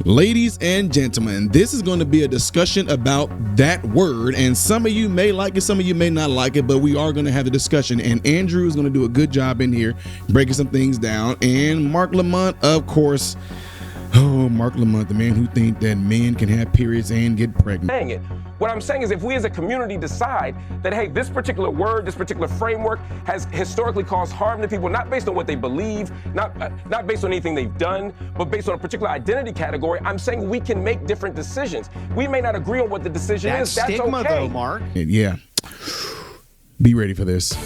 Ladies and gentlemen, this is going to be a discussion about that word, and some of you may like it, some of you may not like it, but we are going to have a discussion, and Andrew is going to do a good job in here breaking some things down, and Marc Lamont, of course. Oh, Marc Lamont, the man who thinks that men can have periods and get pregnant. Dang it. What I'm saying is if we as a community decide that, hey, this particular word, this particular framework has historically caused harm to people, not based on what they believe, not based on anything they've done, but based on a particular identity category, I'm saying we can make different decisions. We may not agree on what the decision is. That's stigma, okay. though, Mark. Yeah. Be ready for this.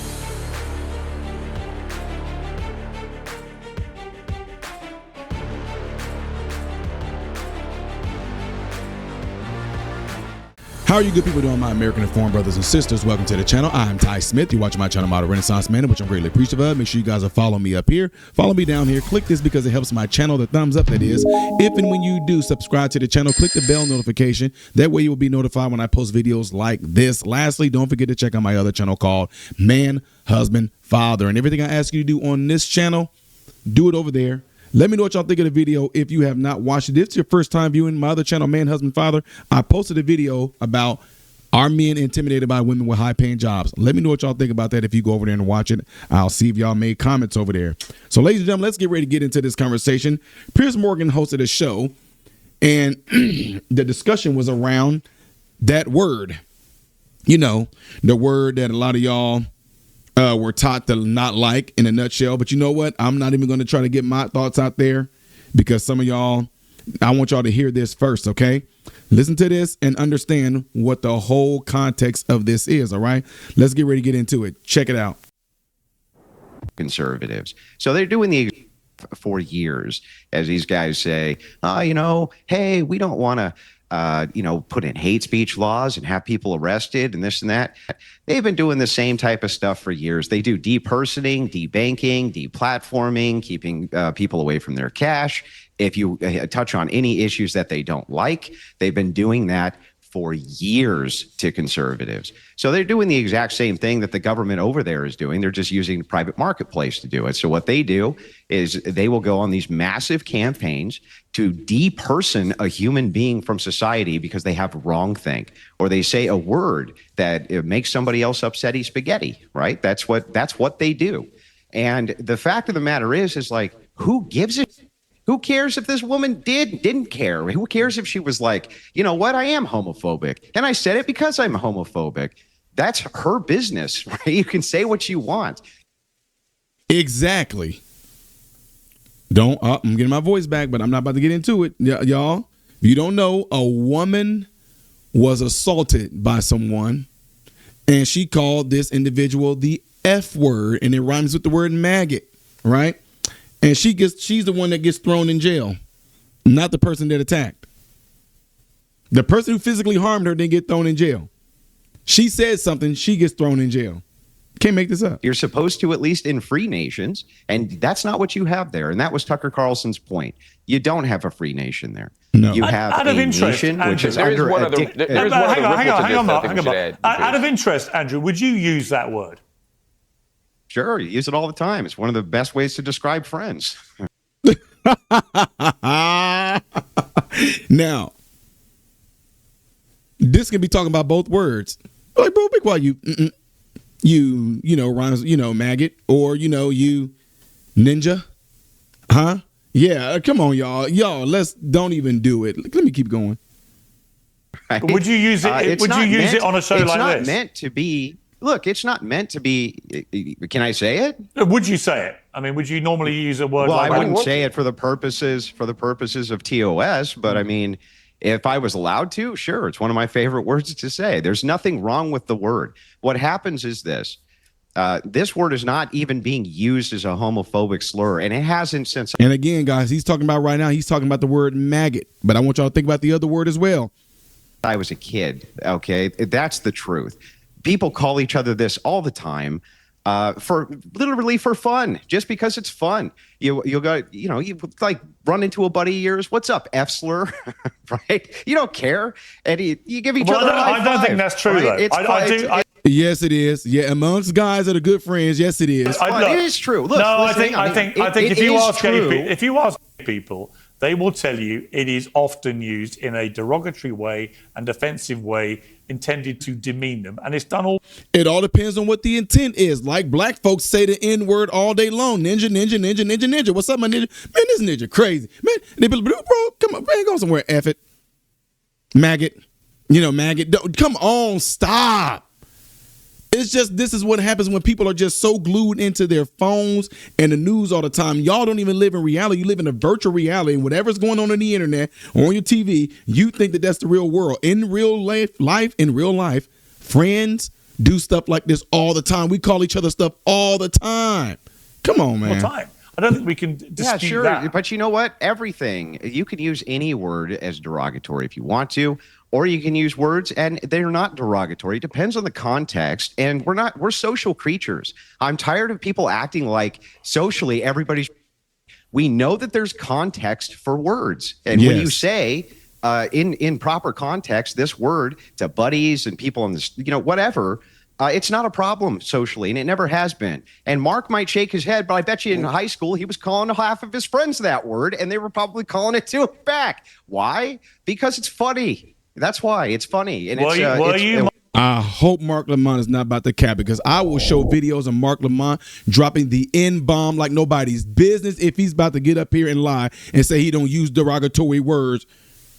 How are you good people doing, my American informed brothers and sisters? Welcome to the channel. I'm Ty Smith. You're watching my channel, Model Renaissance Man, which I'm greatly appreciative of. Make sure you guys are following me up here. Follow me down here. Click this because it helps my channel. The thumbs up, that is. If and when you do subscribe to the channel, click the bell notification. That way you will be notified when I post videos like this. Lastly, don't forget to check out my other channel called Man, Husband, Father. And everything I ask you to do on this channel, do it over there. Let me know what y'all think of the video. If you have not watched it, if it's your first time viewing my other channel, Man, Husband, Father, I posted a video about are men intimidated by women with high-paying jobs? Let me know what y'all think about that if you go over there and watch it. I'll see if y'all made comments over there. So, ladies and gentlemen, let's get ready to get into this conversation. Piers Morgan hosted a show, and the discussion was around that word. You know, the word that a lot of y'all were taught to not like in a nutshell. But you know what? I'm not even going to try to get my thoughts out there because some of y'all, I want y'all to hear this first, okay? Listen to this and understand what the whole context of this is, all right? Let's get ready to get into it. Check it out. Conservatives. So they're doing the for years, as these guys say, hey, we don't want to, put in hate speech laws and have people arrested and this and that. They've been doing the same type of stuff for years. They do depersoning, debanking, deplatforming, keeping people away from their cash. If you touch on any issues that they don't like, they've been doing that for years to conservatives. So they're doing the exact same thing that the government over there is doing. They're just using the private marketplace to do it. So what they do is they will go on these massive campaigns to deperson a human being from society because they have wrongthink, or they say a word that makes somebody else upset eat spaghetti, right? That's what they do. And the fact of the matter is like, who gives a who cares if this woman didn't care? Who cares if she was like, you know what, I am homophobic, and I said it because I'm homophobic. That's her business, right? You can say what you want. Exactly. I'm getting my voice back, but I'm not about to get into it. Y'all, if you don't know, a woman was assaulted by someone, and she called this individual the F word, and it rhymes with the word maggot, right? And she's the one that gets thrown in jail, not the person that attacked. The person who physically harmed her didn't get thrown in jail. She said something, she gets thrown in jail. Can't make this up. You're supposed to, at least in free nations, and that's not what you have there. And that was Tucker Carlson's point. You don't have a free nation there. No. You have a nation which is under a dictator. Hang on, Mark. Out of interest, Andrew, would you use that word? Sure, you use it all the time. It's one of the best ways to describe friends. Now, this can be talking about both words. Like, bro, be quiet, rhymes, maggot, or, you ninja. Huh? Yeah, come on, y'all. Don't even do it. Let me keep going. Right. Would you use it? Would you use it on a show like this? It's not meant to be. Look, it's not meant to be. Can I say it? Would you say it? I mean, would you normally use a word like that? Well, I wouldn't say it for the purposes of TOS, but I mean, if I was allowed to, sure, it's one of my favorite words to say. There's nothing wrong with the word. What happens is this. This word is not even being used as a homophobic slur, and it hasn't since. And again, guys, he's talking about the word maggot, but I want y'all to think about the other word as well. I was a kid, okay? That's the truth. People call each other this all the time for literally for fun, just because it's fun. You'll go, you like run into a buddy of yours. What's up, F slur? Right? You don't care. And you give each other a high five. I don't think that's true, right? though. Yes, it is. Yeah, amongst guys that are good friends, yes, it is. It is true. Look, I think if you ask people they will tell you it is often used in a derogatory way and offensive way intended to demean them. And it's done all. It all depends on what the intent is. Like black folks say the N-word all day long. Ninja, ninja, ninja, ninja, ninja. What's up, my ninja? Man, this ninja crazy. Man, they be, bro, come on, man, go somewhere, F it. Maggot. You know, maggot. Come on, stop. It's just, this is what happens when people are just so glued into their phones and the news all the time. Y'all don't even live in reality. You live in a virtual reality, and whatever's going on the internet or on your TV, you think that that's the real world. In real life, friends do stuff like this all the time. We call each other stuff all the time. Come on, man. All the time. I don't think we can dispute that. But you know what? Everything, you can use any word as derogatory if you want to, or you can use words and they're not derogatory. It depends on the context. And we're social creatures. I'm tired of people acting like socially we know that there's context for words. And when you say in proper context, this word to buddies and people on this, whatever, it's not a problem socially, and it never has been. And Mark might shake his head, but I bet you in high school he was calling half of his friends that word, and they were probably calling it to him back. Why? Because it's funny. That's why it's funny. And I hope Marc Lamont is not about to cap, because I will show videos of Marc Lamont dropping the N-bomb like nobody's business if he's about to get up here and lie and say he don't use derogatory words.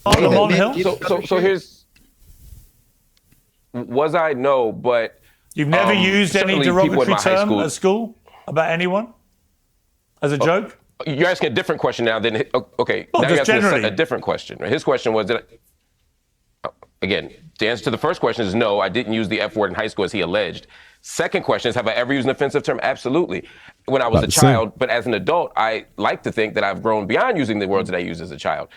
So here's, was I? No, but you've never used any derogatory term at school about anyone as a joke? You're asking a different question now than, okay. Well, now you're asking generally a different question. His question was that, again, the answer to the first question is no, I didn't use the F word in high school as he alleged. Second question is, have I ever used an offensive term? Absolutely. When I was a child, but as an adult, I like to think that I've grown beyond using the words that I used as a child.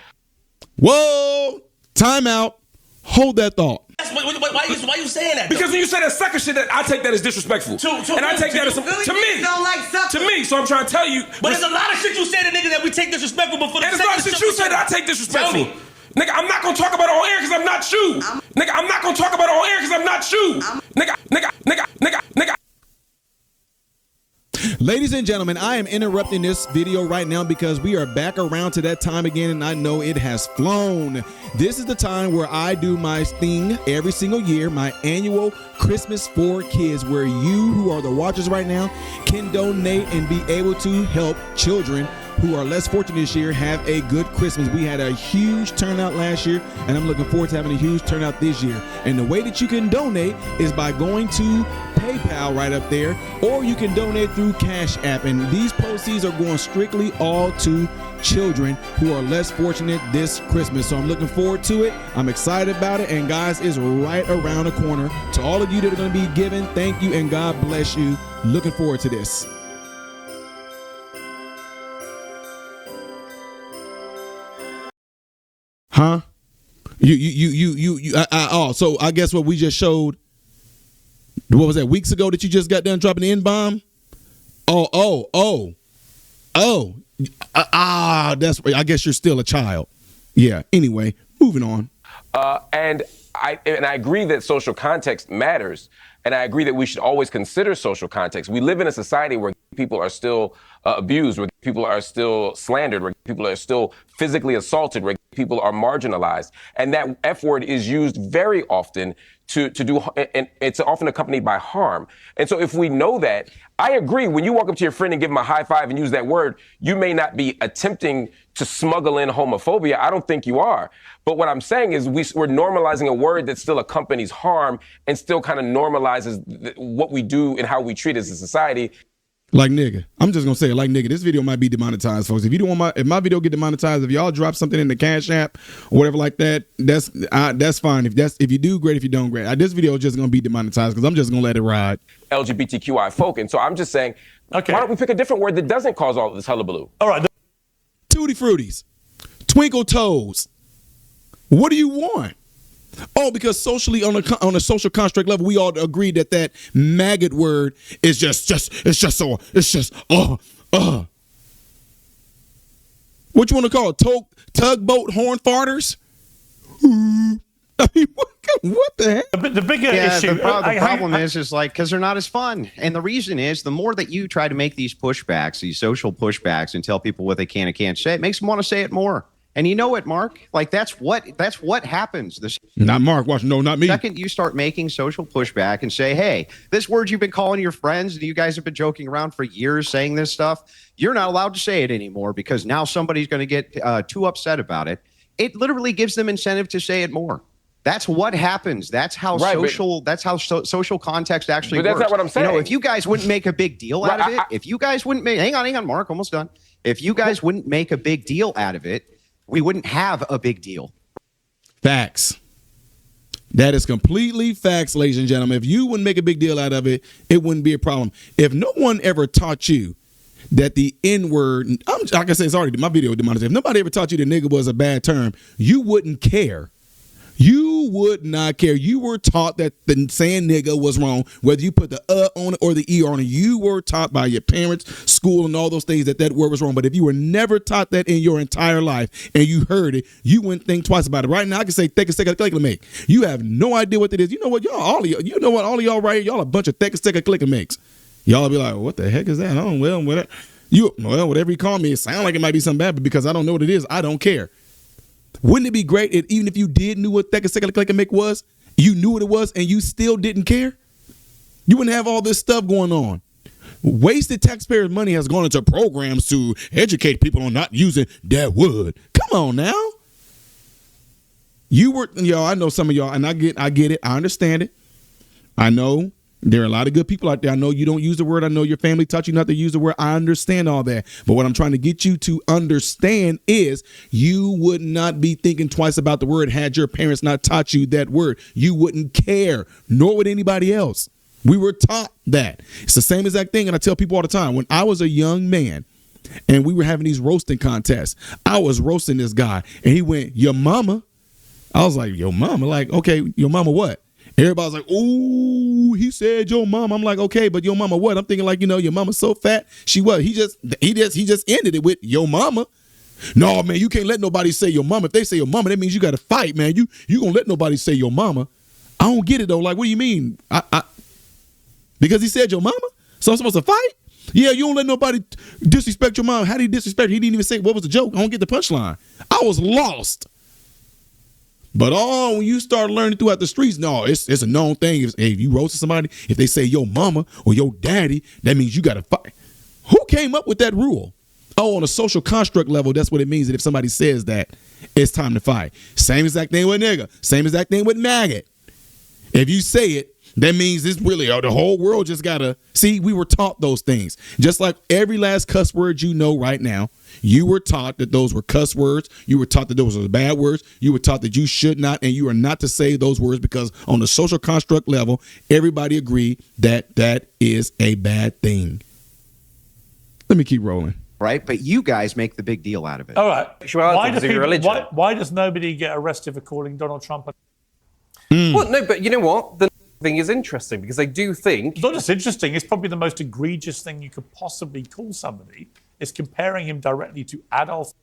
Whoa, time out. Hold that thought. Why you saying that? Because when you say that sucker shit, that I take that as disrespectful. And I take that as to me. To me, so I'm trying to tell you. But there's a lot of shit you say to niggas that we take disrespectful. But for the and there's a lot of shit you say that I take disrespectful. Nigga, I'm not gonna talk about it on air because I'm not you. Nigga, I'm not gonna talk about it on air because I'm not you. Nigga. Ladies and gentlemen, I am interrupting this video right now because we are back around to that time again, and I know it has flown. This is the time where I do my thing every single year, my annual Christmas for Kids, where you who are the watchers right now can donate and be able to help children who are less fortunate this year have a good Christmas. We had a huge turnout last year, and I'm looking forward to having a huge turnout this year. And the way that you can donate is by going to PayPal right up there, or you can donate through Cash App. And these proceeds are going strictly all to children who are less fortunate this Christmas. So I'm looking forward to it. I'm excited about it. And guys, it's right around the corner. To all of you that are going to be giving, thank you and God bless you. Looking forward to this. Huh? So I guess what we just showed, what was that, weeks ago that you just got done dropping the N-bomb? That's, I guess you're still a child. Yeah. Anyway, moving on. And I agree that social context matters. And I agree that we should always consider social context. We live in a society where people are still abused, where people are still slandered, where people are still physically assaulted, where people are marginalized. And that F word is used very often to do, and it's often accompanied by harm. And so if we know that, I agree, when you walk up to your friend and give him a high five and use that word, you may not be attempting to smuggle in homophobia. I don't think you are. But what I'm saying is we're normalizing a word that still accompanies harm and still kind of normalizes what we do and how we treat as a society. Like nigga. I'm just gonna say it like nigga. This video might be demonetized, folks. If you don't want if my video get demonetized, if y'all drop something in the Cash App or whatever like that, that's fine. If you do, great. If you don't, great. This video is just gonna be demonetized because I'm just gonna let it ride. LGBTQI folk. And so I'm just saying, okay, why don't we pick a different word that doesn't cause all of this hullabaloo? All right. Tutti Fruities, Twinkle Toes. What do you want? Oh, because socially on a social construct level, we all agree that maggot word is just what you want to call it? Tugboat horn farters? I mean, what the heck? The bigger issue. The problem is like, because they're not as fun. And the reason is, the more that you try to make these pushbacks, these social pushbacks, and tell people what they can and can't say, it makes them want to say it more. And you know what, Mark? Like that's what happens. Not Mark. Watch. No, not me. Second, you start making social pushback and say, hey, this word you've been calling your friends and you guys have been joking around for years saying this stuff, you're not allowed to say it anymore because now somebody's going to get too upset about it. It literally gives them incentive to say it more. That's what happens. That's how social context actually works. But that's not what I'm saying. You know, if you guys wouldn't make a big deal out of it, if you guys wouldn't make, hang on, Mark, almost done. If you guys wouldn't make a big deal out of it, we wouldn't have a big deal. Facts. That is completely facts, ladies and gentlemen. If you wouldn't make a big deal out of it, it wouldn't be a problem. If no one ever taught you that the N-word, like I said, it's already my video demonetized. If nobody ever taught you that nigga was a bad term, you wouldn't care. You would not care. You were taught that the saying nigga was wrong, whether you put the on it or the E on it. You were taught by your parents, school, and all those things that word was wrong. But if you were never taught that in your entire life and you heard it, you wouldn't think twice about it. Right now, I can say, take a second, click and make. You have no idea what it is. You know what, y'all, all of y'all right here, y'all a bunch of take a second, click and makes. Y'all be like, what the heck is that? Oh, well, whatever you call me, it sounds like it might be something bad, but because I don't know what it is, I don't care. Wouldn't it be great if even if you did knew what second click and make was, you knew what it was, and you still didn't care? You wouldn't have all this stuff going on. Wasted taxpayers' money has gone into programs to educate people on not using that word. Come on now. I know some of y'all, and I get it. I understand it. I know there are a lot of good people out there. I know you don't use the word. I know your family taught you not to use the word. I understand all that. But what I'm trying to get you to understand is you would not be thinking twice about the word had your parents not taught you that word. You wouldn't care, nor would anybody else. We were taught that. It's the same exact thing. And I tell people all the time, when I was a young man and we were having these roasting contests, I was roasting this guy and he went, your mama. I was like, your mama? Like, okay, your mama what? Everybody's like, oh, he said your mama. I'm like, okay, but your mama what? I'm thinking like, your mama's so fat. She what? He just ended it with your mama. No, man, you can't let nobody say your mama. If they say your mama, that means you got to fight, man. You gonna let nobody say your mama. I don't get it though. Like, what do you mean? Because he said your mama? So I'm supposed to fight? Yeah, you don't let nobody disrespect your mom. How did he disrespect her? He didn't even say what was the joke. I don't get the punchline. I was lost. But when you start learning throughout the streets, no, it's a known thing. If you roast somebody, if they say your mama or your daddy, that means you got to fight. Who came up with that rule? Oh, on a social construct level, that's what it means that if somebody says that, it's time to fight. Same exact thing with nigga. Same exact thing with maggot. If you say it, that means it's really the whole world just got to see. We were taught those things. Just like every last cuss word you know right now, you were taught that those were cuss words. You were taught that those were bad words. You were taught that you should not and you are not to say those words because on the social construct level, everybody agreed that that is a bad thing. Let me keep rolling. Right, but you guys make the big deal out of it. All right. Why does nobody get arrested for calling Donald Trump? Well, no, but you know what? The thing is interesting because I do think it's not just interesting. It's probably the most egregious thing you could possibly call somebody. Is comparing him directly to Adolf,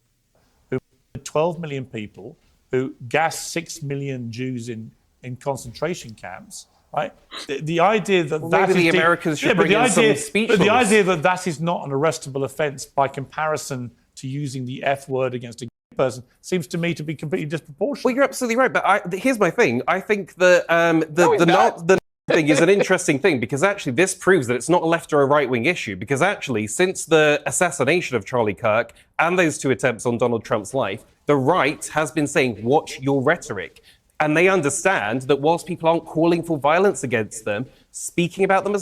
who 12 million people, who gassed 6 million Jews in concentration camps. Right. The idea that maybe the Americans should bring in some speech laws. The idea that is not an arrestable offence by comparison to using the F word against a person seems to me to be completely disproportionate. Well, you're absolutely right, but here's my thing. I think that the thing is an interesting thing because actually this proves that it's not a left or a right-wing issue because actually since the assassination of Charlie Kirk and those two attempts on Donald Trump's life, the right has been saying, watch your rhetoric. And they understand that whilst people aren't calling for violence against them, speaking about them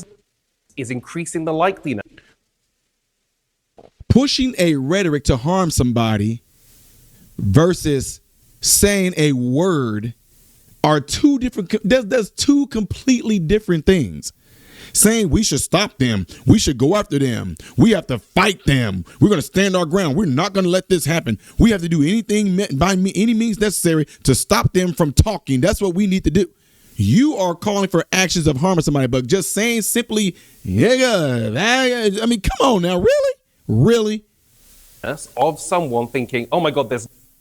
is increasing the likeliness. Pushing a rhetoric to harm somebody versus saying a word are two different. There's two completely different things. Saying we should stop them, we should go after them, we have to fight them, we're going to stand our ground, we're not going to let this happen. We have to do anything by any means necessary to stop them from talking. That's what we need to do. You are calling for actions of harming somebody, but just saying simply, yeah, I mean, come on now, really? Of someone thinking, oh my God,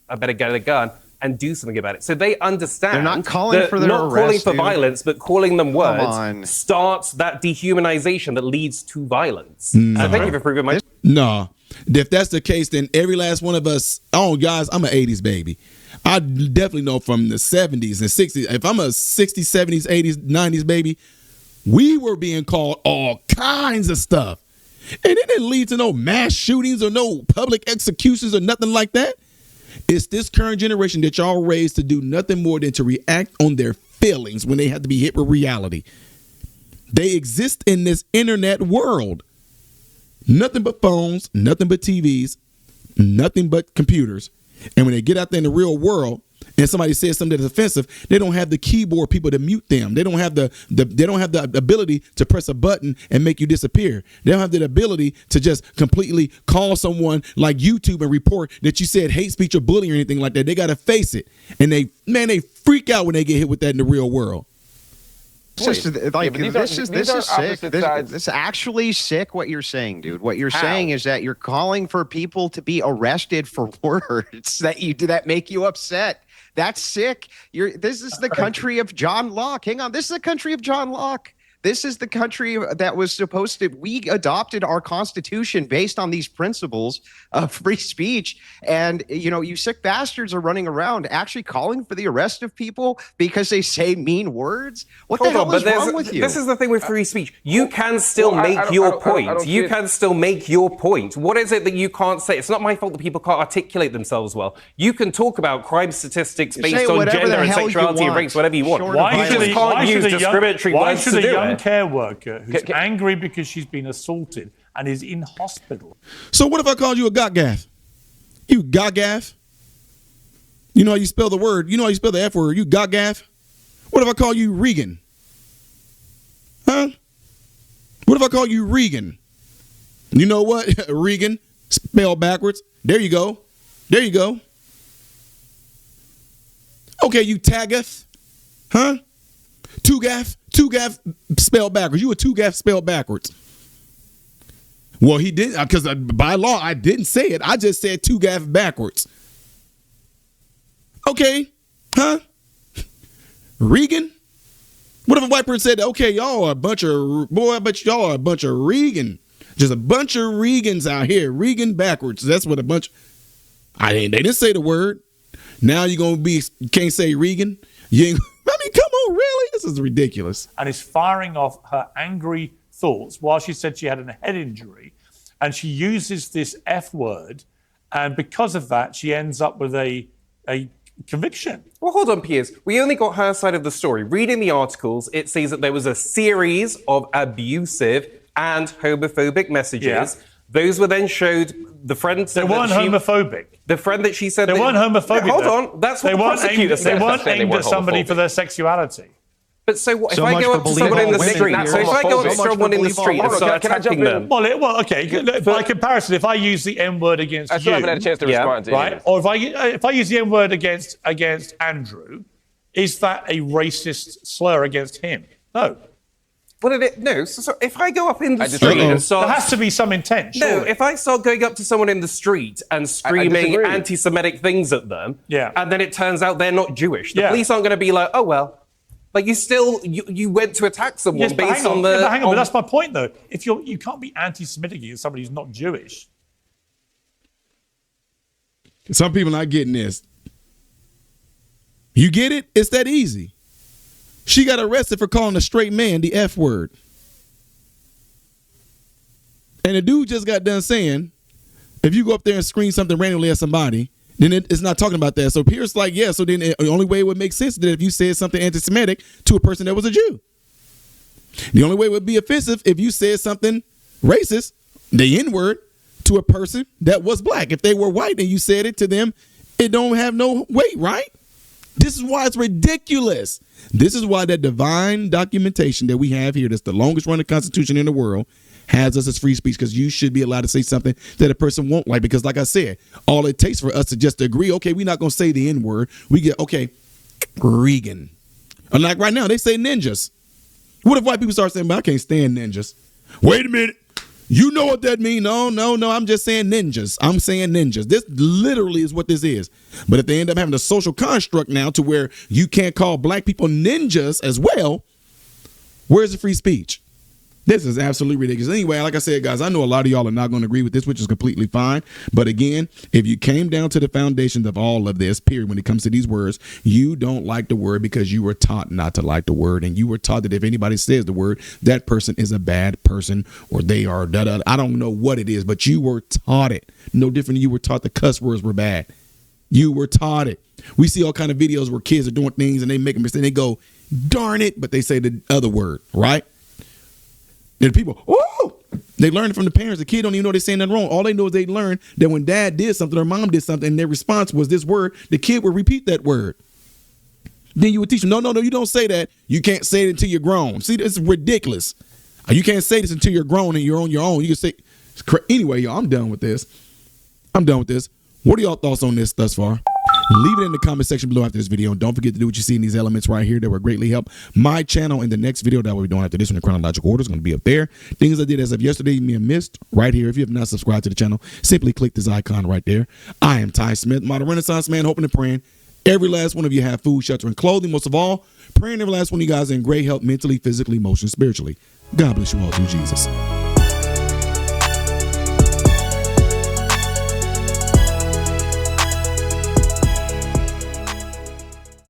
I better get a gun and do something about it. So they understand they're not calling for their not arrest, calling for dude. violence, but calling them words starts that dehumanization that leads to violence. So thank you for proving my. No, If that's the case, then every last one of us, oh, guys, I'm an 80s baby. I definitely know from the 70s and 60s. If I'm a 60s, 70s, 80s, 90s baby, we were being called all kinds of stuff. And it didn't lead to no mass shootings or no public executions or nothing like that. It's this current generation that y'all raised to do nothing more than to react on their feelings when they have to be hit with reality. They exist in this internet world. Nothing but phones, nothing but TVs, nothing but computers. And when they get out there in the real world and somebody says something that's offensive, they don't have the keyboard people to mute them. They don't have the ability to press a button and make you disappear. They don't have the ability to just completely call someone like YouTube and report that you said hate speech or bullying or anything like that. They got to face it. And they freak out when they get hit with that in the real world. This is sick. This is actually sick what you're saying, dude. What you're saying is that you're calling for people to be arrested for words that make you upset. That's sick. This is the country of John Locke. Hang on. This is the country of John Locke. This is the country that was supposed to, we adopted our constitution based on these principles of free speech. And, you sick bastards are running around actually calling for the arrest of people because they say mean words. What the hell is wrong with you? This is the thing with free speech. You can still make your point. You can still make your point. What is it that you can't say? It's not my fault that people can't articulate themselves well. You can talk about crime statistics based on gender and sexuality and race, whatever you want. Why you just can't use discriminatory words to do it. Care worker who's angry because she's been assaulted and is in hospital. So what if I called you a gotgaff? You gotgaff? You know how you spell the word? You know how you spell the F word? You gotgaff? What if I call you Regan? Huh? What if I call you Regan? You know what? Regan, spelled backwards. There you go. There you go. Okay, you Tagath. Huh? Two-gaff spelled backwards. You a two-gaff spelled backwards. Well, he didn't, because by law, I didn't say it. I just said two-gaff backwards. Okay. Huh? Regan? What if a white person said, okay, y'all are a bunch of, boy, I bet y'all are a bunch of Regan. Just a bunch of Regans out here. Regan backwards. That's what a bunch, they didn't say the word. Now you're going to be, you can't say Regan. You ain't, I mean, come on, really? This is ridiculous. And is firing off her angry thoughts while she said she had a head injury. And she uses this F word. And because of that, she ends up with a conviction. Well, hold on, Piers. We only got her side of the story. Reading the articles, it says that there was a series of abusive and homophobic messages. Yeah. Those were then showed the friends. They weren't homophobic. The friend that she said they weren't homophobic. Hold on, that's what the prosecutor said. They weren't aimed at somebody for their sexuality. But so what? If I go up to someone in the street, and start attacking them. Well, okay. By comparison, if I use the N word against you, I still haven't had a chance to respond to right? Or if I use the N word against Andrew, is that a racist slur against him? No. No. So if I go up in the street and start... There has to be some intent, surely. No, if I start going up to someone in the street and screaming anti-Semitic things at them, and then it turns out they're not Jewish, the police aren't going to be like, oh, well. Like, you went to attack someone based on the... Hang on, but that's my point, though. If you can't be anti-Semitic against somebody who's not Jewish. Some people not getting this. You get it? It's that easy. She got arrested for calling a straight man the F word. And the dude just got done saying, if you go up there and scream something randomly at somebody, then it's not talking about that. So Pierce like, yeah, so then the only way it would make sense is that if you said something anti-Semitic to a person that was a Jew. The only way it would be offensive if you said something racist, the N-word, to a person that was black. If they were white and you said it to them, it don't have no weight, right? This is why it's ridiculous. This is why that divine documentation that we have here, that's the longest running constitution in the world, has us as free speech, because you should be allowed to say something that a person won't like. Because like I said, all it takes for us to just agree, okay, we're not going to say the N-word. We get, okay, Regan. And like right now, they say ninjas. What if white people start saying, I can't stand ninjas? Wait a minute. You know what that means? No, I'm just saying ninjas. I'm saying ninjas. This literally is what this is. But if they end up having a social construct now to where you can't call black people ninjas as well, where's the free speech? This is absolutely ridiculous. Anyway, like I said, guys, I know a lot of y'all are not going to agree with this, which is completely fine. But again, if you came down to the foundations of all of this, period, when it comes to these words, you don't like the word because you were taught not to like the word. And you were taught that if anybody says the word, that person is a bad person or they are da-da. I don't know what it is, but you were taught it. No different than you were taught the cuss words were bad. You were taught it. We see all kind of videos where kids are doing things and they make a mistake. They go, darn it, but they say the other word, right? And people, oh, they learn it from the parents. The kid don't even know they're saying nothing wrong. All they know is they learn that when dad did something or mom did something and their response was this word, the kid would repeat that word. Then you would teach them, no, you don't say that. You can't say it until you're grown. See, this is ridiculous. You can't say this until you're grown and you're on your own. You can say, anyway, y'all, I'm done with this. What are y'all thoughts on this thus far? Leave it in the comment section below after this video. And don't forget to do what you see in these elements right here that will greatly help my channel in the next video that we'll be doing after this one in chronological order is going to be up there. Things I did as of yesterday, you may have missed right here. If you have not subscribed to the channel, simply click this icon right there. I am Ty Smith, model Renaissance man, hoping and praying every last one of you have food, shelter, and clothing. Most of all, praying every last one of you guys are in great health mentally, physically, emotionally, spiritually. God bless you all through Jesus.